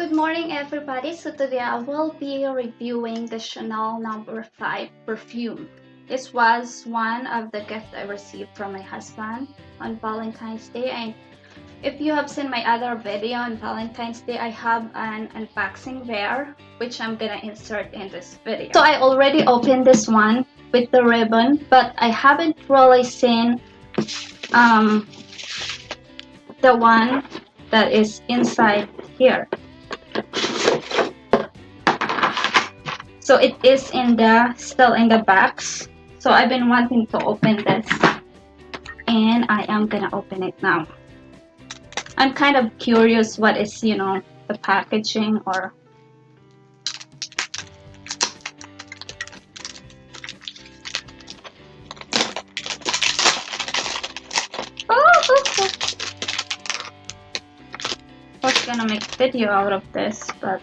Good morning, everybody. So today I will be reviewing the Chanel No.5 perfume. This was one of the gifts I received from my husband on Valentine's Day, and if you have seen my other video on Valentine's Day, I have an unboxing there which I'm gonna insert in this video. So I already opened this one with the ribbon, but I haven't really seen the one that is inside here. So it is still in the box. So I've been wanting to open this, and I am gonna open it now. I'm kind of curious what is, the packaging or I was gonna make a video out of this, but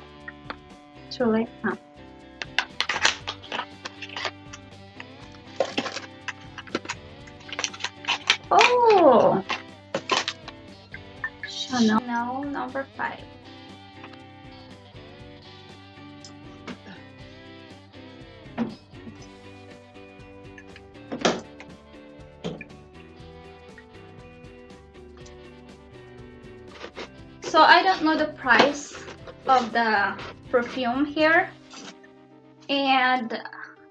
too late now. Oh, Chanel No.5. So I don't know the price of the perfume here, and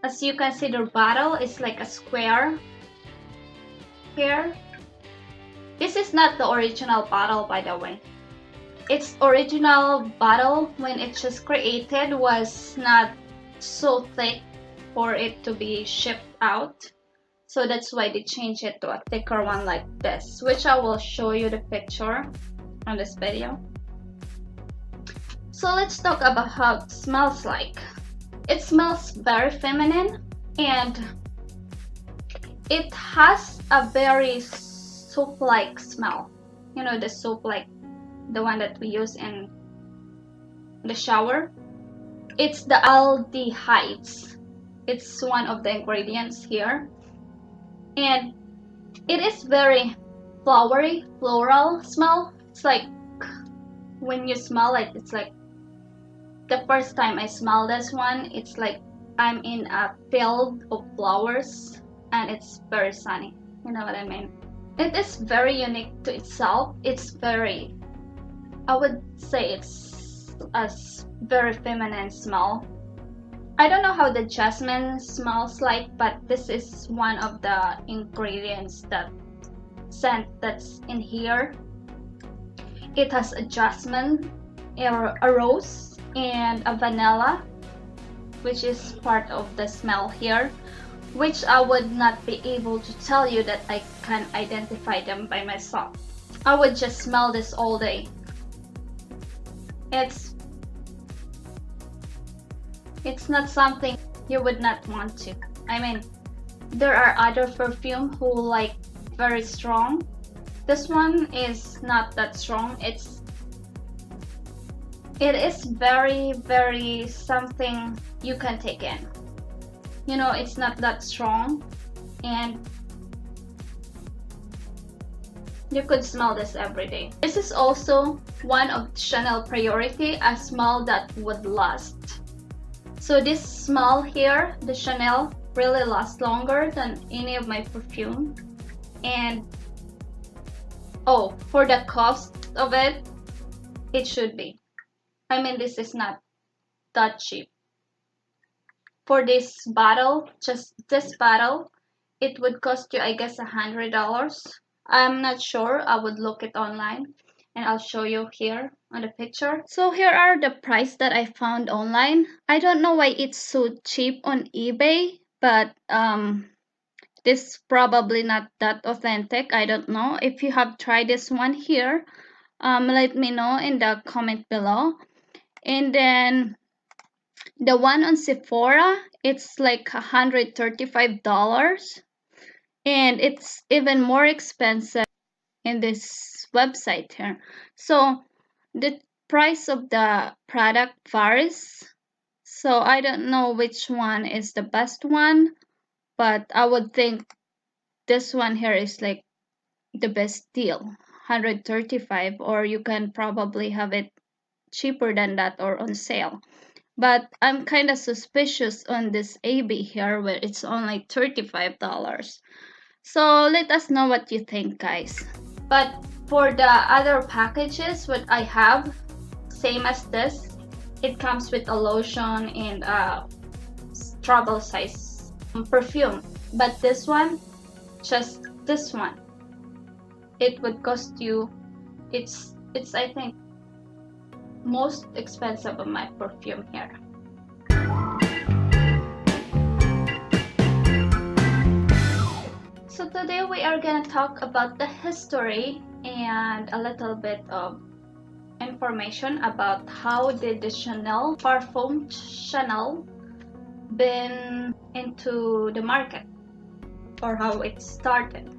as you can see, the bottle is like a square here. This is not the original bottle, by the way. Its original bottle when it just created was not so thick for it to be shipped out, so that's why they changed it to a thicker one like this, which I will show you the picture on this video. So let's talk about how it smells like. It smells very feminine, and it has a very soap-like smell. You know, the soap, like the one that we use in the shower. It's the aldehydes. It's one of the ingredients here, and it is very flowery, floral smell. It's like when you smell it, it's like the first time I smell this one, it's like I'm in a field of flowers and it's very sunny. You know what I mean? It is very unique to itself. It's very, I would say it's a very feminine smell. I don't know how the jasmine smells like, but this is one of the ingredients that scent that's in here. It has a jasmine, a rose, and a vanilla, which is part of the smell here, which I would not be able to tell you that I can identify them by myself. I would just smell this all day. It's not something you would not want to. I mean, there are other perfume who like very strong. This one is not that strong. It is very, very something you can take in. You know, it's not that strong, and you could smell this every day. This is also one of Chanel priority, a smell that would last. So this smell here, the Chanel, really lasts longer than any of my perfume. And oh, for the cost of it, it should be. I mean, this is not that cheap. For this bottle, just this bottle, it would cost you, I guess, $100. I'm not sure. I would look it online, and I'll show you here on the picture. So here are the price that I found online. I don't know why it's so cheap on eBay, but this probably not that authentic. I don't know. If you have tried this one here, let me know in the comment below. And then the one on Sephora, it's like $135, and it's even more expensive in this website here. So the price of the product varies, so I don't know which one is the best one, but I would think this one here is like the best deal, $135, or you can probably have it cheaper than that or on sale. But I'm kind of suspicious on this AB here where it's only $35. So let us know what you think, guys. But for the other packages, what I have, same as this, it comes with a lotion and a travel size perfume. But this one, just this one, it would cost you, it's I think most expensive of my perfume here. So today we are gonna talk about the history and a little bit of information about how did the Chanel Parfum Chanel been into the market or how it started.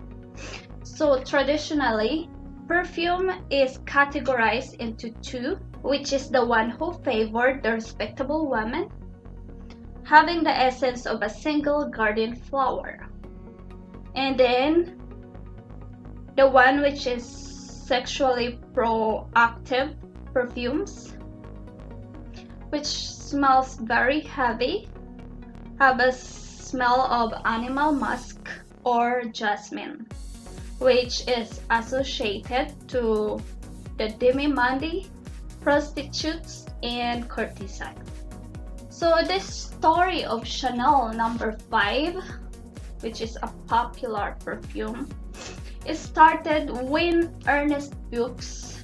So traditionally, perfume is categorized into two, which is the one who favored the respectable woman, having the essence of a single garden flower. And then the one which is sexually proactive perfumes, which smells very heavy, have a smell of animal musk or jasmine, which is associated to the demi-monde, prostitutes, and courtesans. So this story of Chanel No.5, which is a popular perfume, it started when Ernest Fuchs,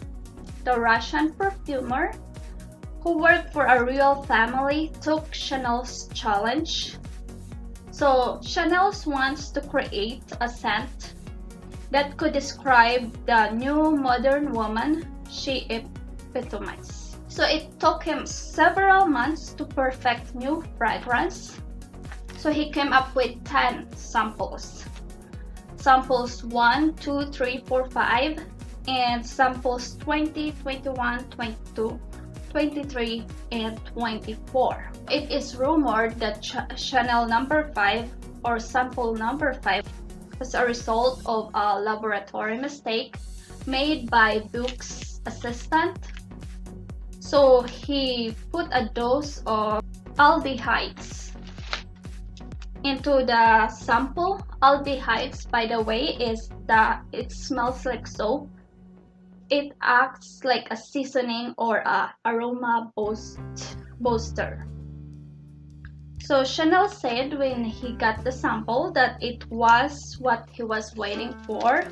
the Russian perfumer who worked for a royal family, took Chanel's challenge. So Chanel wants to create a scent that could describe the new modern woman she epitomized. So it took him several months to perfect new fragrance. So he came up with 10 samples. Samples 1, 2, 3, 4, 5, and samples 20, 21, 22, 23, and 24. It is rumored that Chanel No.5 or sample No.5 was a result of a laboratory mistake made by Fuchs' assistant. So he put a dose of aldehydes into the sample. Aldehydes, by the way, is that it smells like soap. It acts like a seasoning or a aroma booster. So Chanel said when he got the sample that it was what he was waiting for.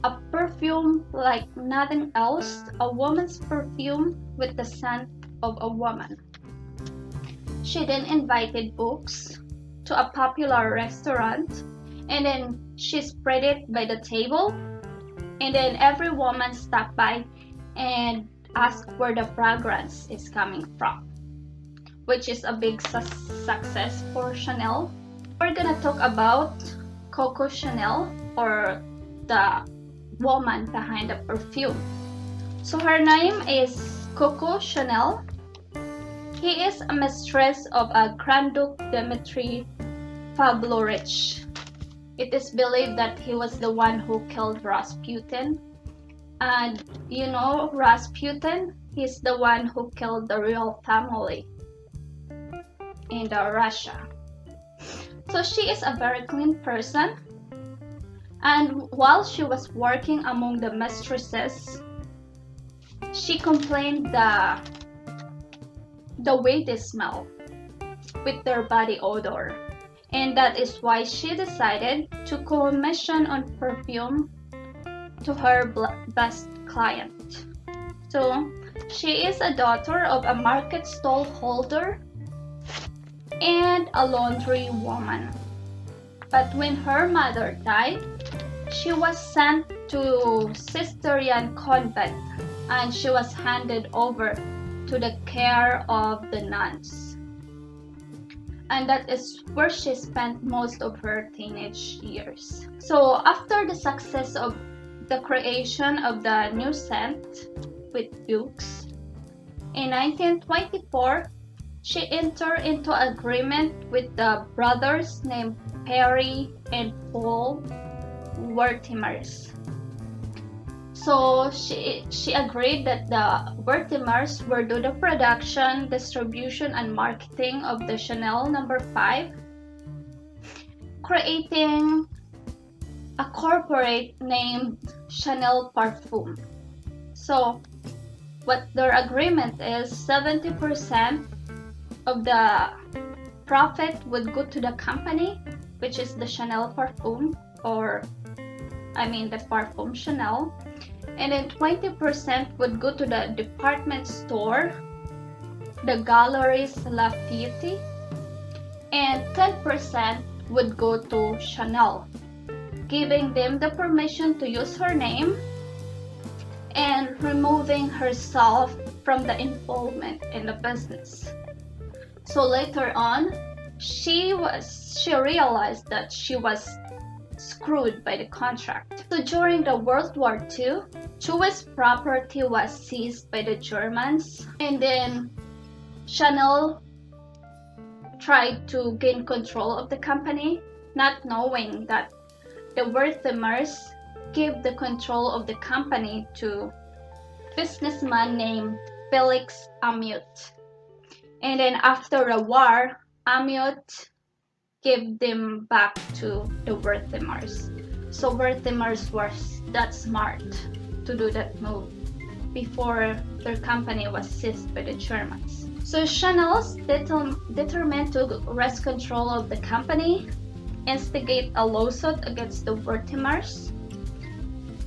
A perfume like nothing else, a woman's perfume with the scent of a woman. She then invited Fuchs to a popular restaurant, and then she spread it by the table, and then every woman stopped by and asked where the fragrance is coming from, which is a big success for Chanel. We're gonna talk about Coco Chanel, or the woman behind the perfume. So her name is Coco Chanel. He is a mistress of a Grand Duke Dmitry Pavlovich. It is believed that he was the one who killed Rasputin. And you know Rasputin, he's the one who killed the royal family in Russia. So she is a very clean person. And while she was working among the mistresses, she complained the way they smell with their body odor. And that is why she decided to commission on perfume to her best client. So she is a daughter of a market stall holder and a laundry woman. But when her mother died, she was sent to Cistercian convent and she was handed over to the care of the nuns. And that is where she spent most of her teenage years. So after the success of the creation of the new scent with Fuchs, in 1924, she entered into agreement with the brothers named Perry and Paul Wertheimer. So she agreed that the Werthimers will do the production, distribution, and marketing of the Chanel No.5, creating a corporate named Chanel Parfum. So what their agreement is, 70% of the profit would go to the company, which is the Chanel Parfum, the Parfum Chanel, and then 20% would go to the department store, the Galeries Lafayette, and 10% would go to Chanel, giving them the permission to use her name and removing herself from the involvement in the business. So later on, she realized that she was screwed by the contract. So during the World War II, Jewish property was seized by the Germans, and then Chanel tried to gain control of the company, not knowing that the Werthimers gave the control of the company to a businessman named Felix Amiot. And then after the war, Amiot gave them back to the Werthimers. So Werthimers was that smart to do that move before their company was seized by the Germans. So Chanel's determined to wrest control of the company, instigate a lawsuit against the Werthimers,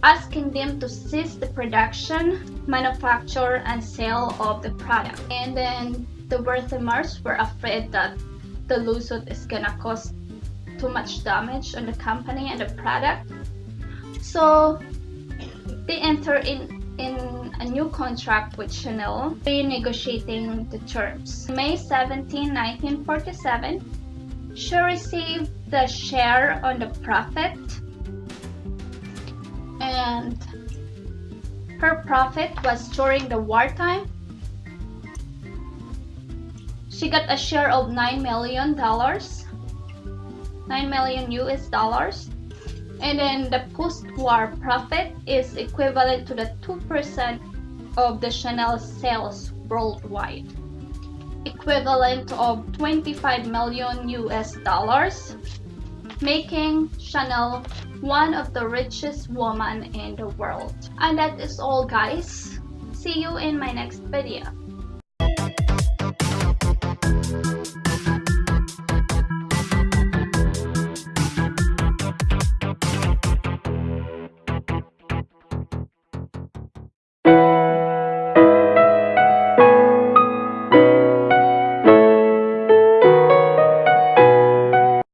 asking them to cease the production, manufacture, and sale of the product. And then the Werthimers were afraid that the lawsuit is gonna cause too much damage on the company and the product. So they enter in a new contract with Chanel, renegotiating the terms. May 17, 1947, she received the share on the profit, and her profit was during the wartime. She got a share of $9 million, $9 million US dollars, and then the post-war profit is equivalent to the 2% of the Chanel sales worldwide, equivalent of 25 million US dollars, making Chanel one of the richest women in the world. And that is all, guys. See you in my next video.